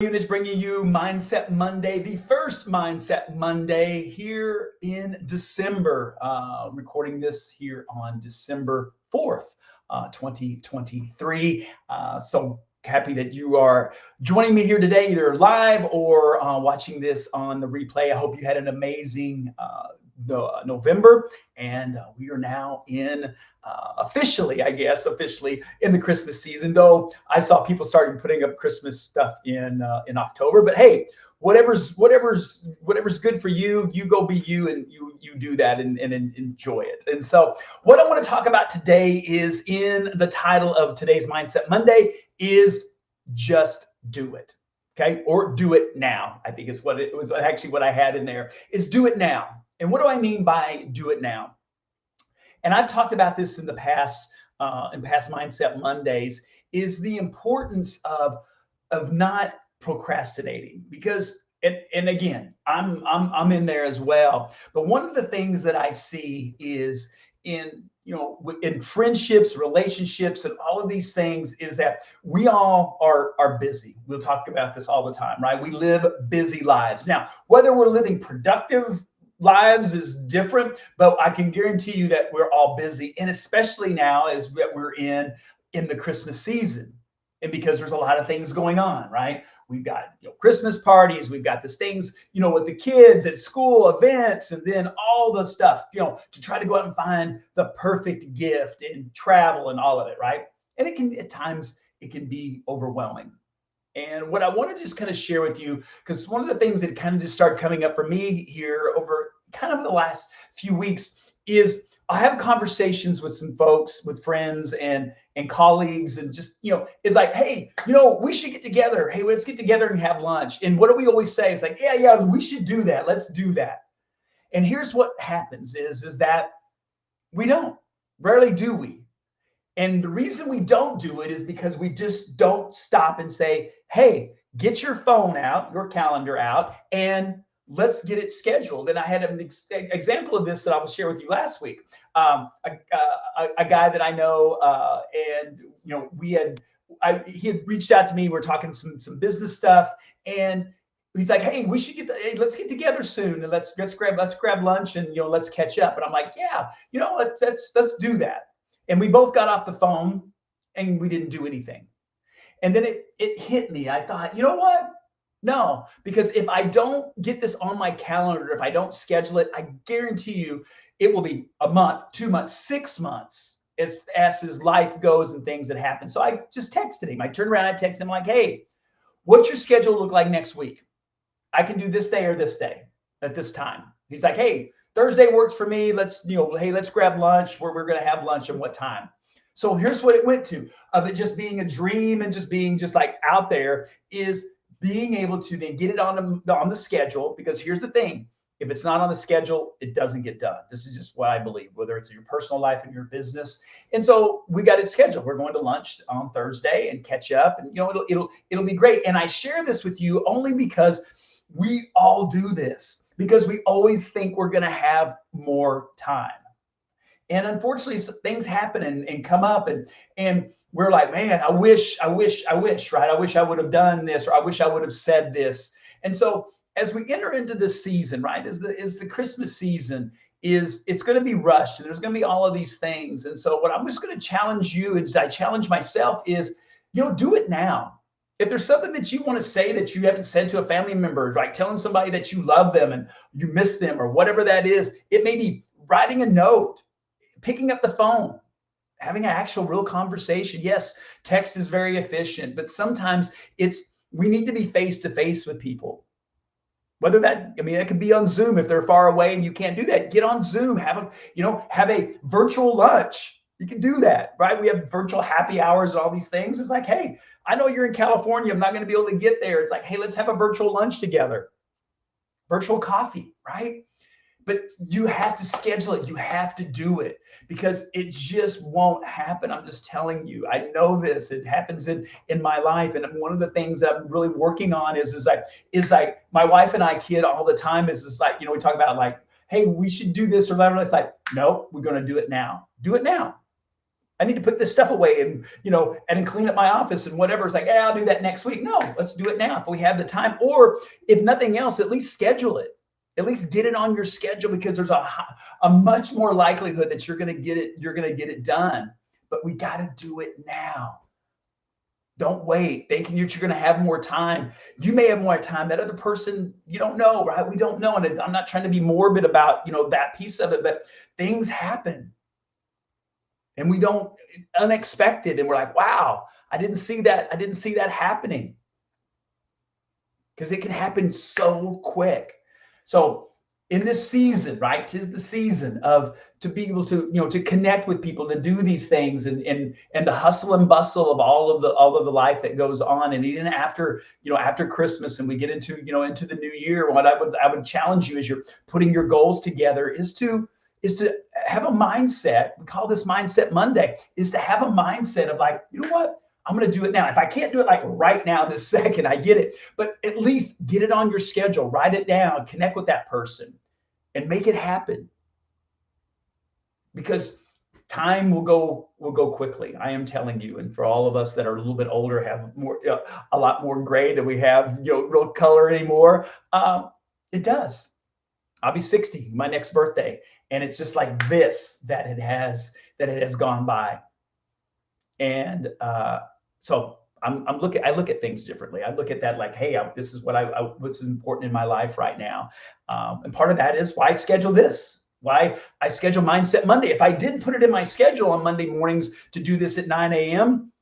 Is bringing you Mindset Monday, the first Mindset Monday here in December. Recording this here on December 4th, 2023. So happy that you are joining me here today, either live or watching this on the replay. I hope you had an amazing November, and we are now in officially in the Christmas season. Though I saw people starting putting up Christmas stuff in October. But hey, whatever's good for you, you go be you, and you do that and enjoy it. And so, what I want to talk about today is, in the title of today's Mindset Monday, is just do it. Okay, or do it now. I think is what it was actually what I had in there, is do it now. And what do I mean by do it now? And I've talked about this in the past, in past Mindset Mondays, is the importance of not procrastinating. Because and again, I'm in there as well. But one of the things that I see is in friendships, relationships, and all of these things, is that we all are busy. We'll talk about this all the time, right? We live busy lives. Now, whether we're living productive lives is different, but I can guarantee you that we're all busy, and especially now as we're in the Christmas season, and because there's a lot of things going on, right? We've got Christmas parties, we've got this things with the kids at school, events, and then all the stuff to try to go out and find the perfect gift, and travel and all of it, right? And it can, at times, it can be overwhelming. And what I want to just kind of share with you, because one of the things that kind of just started coming up for me here over kind of the last few weeks, is I have conversations with some folks, with friends and colleagues, and just, it's like, hey, we should get together. Hey, let's get together and have lunch. And what do we always say? It's like, yeah, we should do that. Let's do that. And here's what happens is that we don't. Rarely do we. And the reason we don't do it is because we just don't stop and say, hey, get your phone out, your calendar out, and let's get it scheduled. And I had an example of this that I will share with you last week. A guy that I know, and he had reached out to me. We're talking some business stuff, and he's like, hey, let's get together soon, and let's grab lunch, and let's catch up. And I'm like, yeah, let's do that. And we both got off the phone, and we didn't do anything. And then it hit me. I thought, you know what? No, because if I don't get this on my calendar, if I don't schedule it, I guarantee you it will be a month, 2 months, 6 months as his life goes and things that happen. So I just texted him. I turned around, I texted him like, hey, what's your schedule look like next week? I can do this day or this day at this time. He's like, hey, Thursday works for me. Hey, let's grab lunch, where we're going to have lunch, and what time. So here's what it went to, of it just being a dream and just being just like out there, is being able to then get it on the schedule. Because here's the thing, if it's not on the schedule, it doesn't get done. This is just what I believe, whether it's in your personal life and your business. And so we got it scheduled. We're going to lunch on Thursday and catch up, and it'll be great. And I share this with you only because we all do this, because we always think we're going to have more time. And unfortunately, things happen and come up, and we're like, man, I wish, right? I wish I would have done this, or I wish I would have said this. And so as we enter into this season, right, is the Christmas season, it's going to be rushed, and there's going to be all of these things. And so what I'm just going to challenge you, as I challenge myself, is, do it now. If there's something that you want to say that you haven't said to a family member, like telling somebody that you love them and you miss them, or whatever that is, it may be writing a note, picking up the phone, having an actual real conversation. Yes, text is very efficient, but sometimes we need to be face to face with people. Whether it could be on Zoom. If they're far away and you can't do that, get on Zoom, have a virtual lunch. You can do that, right? We have virtual happy hours and all these things. It's like, hey, I know you're in California. I'm not going to be able to get there. It's like, hey, let's have a virtual lunch together. Virtual coffee, right? But you have to schedule it. You have to do it, because it just won't happen. I'm just telling you. I know this. It happens in my life. And one of the things that I'm really working on is like my wife and I kid all the time, is like, we talk about like, hey, we should do this or whatever. It's like, no, we're going to do it now. Do it now. I need to put this stuff away and, and clean up my office and whatever. It's like, yeah, I'll do that next week. No, let's do it now if we have the time. Or if nothing else, at least schedule it. At least get it on your schedule, because there's a much more likelihood that you're going to get it done. But we got to do it now. Don't wait thinking that you're going to have more time. You may have more time. That other person, you don't know, right? We don't know. And I'm not trying to be morbid about, that piece of it, but things happen. And we don't, unexpected. And we're like, wow, I didn't see that. I didn't see that happening. Because it can happen so quick. So in this season, right, 'tis the season to be able to, to connect with people, to do these things, and the hustle and bustle of all of the life that goes on. And even after, after Christmas and we get into, into the new year, what I would challenge you as you're putting your goals together is to have a mindset. We call this Mindset Monday, is to have a mindset of like, you know what? I'm going to do it now. If I can't do it like right now, this second, I get it. But at least get it on your schedule, write it down, connect with that person, and make it happen. Because time will go quickly. I am telling you. And for all of us that are a little bit older, have more, a lot more gray than we have, real color anymore. It does. I'll be 60 my next birthday, and it's just like this that it has gone by. And so I look at things differently. I look at that like, hey, this is what's important in my life right now. And part of that is why I schedule this, why I schedule Mindset Monday. If I didn't put it in my schedule on Monday mornings to do this at 9 a.m.,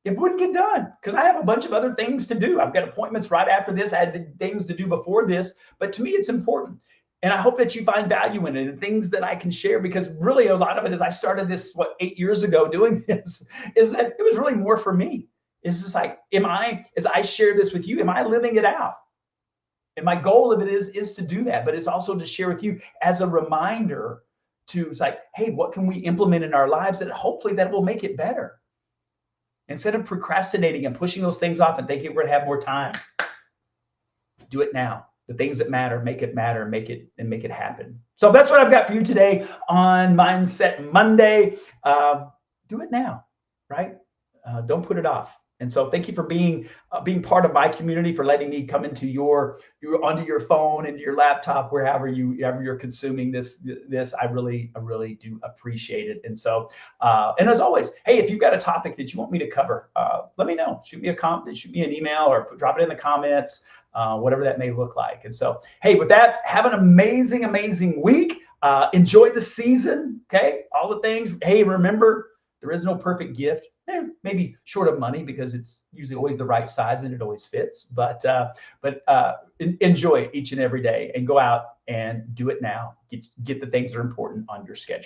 it wouldn't get done, because I have a bunch of other things to do. I've got appointments right after this. I had things to do before this, but to me, it's important. And I hope that you find value in it and things that I can share, because really a lot of it is I started this, 8 years ago doing this, is that it was really more for me. It's just like, as I share this with you, am I living it out? And my goal of it is to do that, but it's also to share with you as a reminder to, it's like, hey, what can we implement in our lives that hopefully that will make it better? Instead of procrastinating and pushing those things off and thinking we're going to have more time, do it now. The things that matter, make it happen. So that's what I've got for you today on Mindset Monday. Do it now, right? Don't put it off. And so thank you for being part of my community, for letting me come into onto your phone, into your laptop, wherever you're consuming this. I really do appreciate it. And so, and as always, hey, if you've got a topic that you want me to cover, let me know. Shoot me an email, or drop it in the comments, whatever that may look like. And so, hey, with that, have an amazing week. Enjoy the season. Okay, all the things. Hey, remember, there is no perfect gift. Maybe short of money, because it's usually always the right size and it always fits. But enjoy each and every day, and go out and do it now. Get the things that are important on your schedule.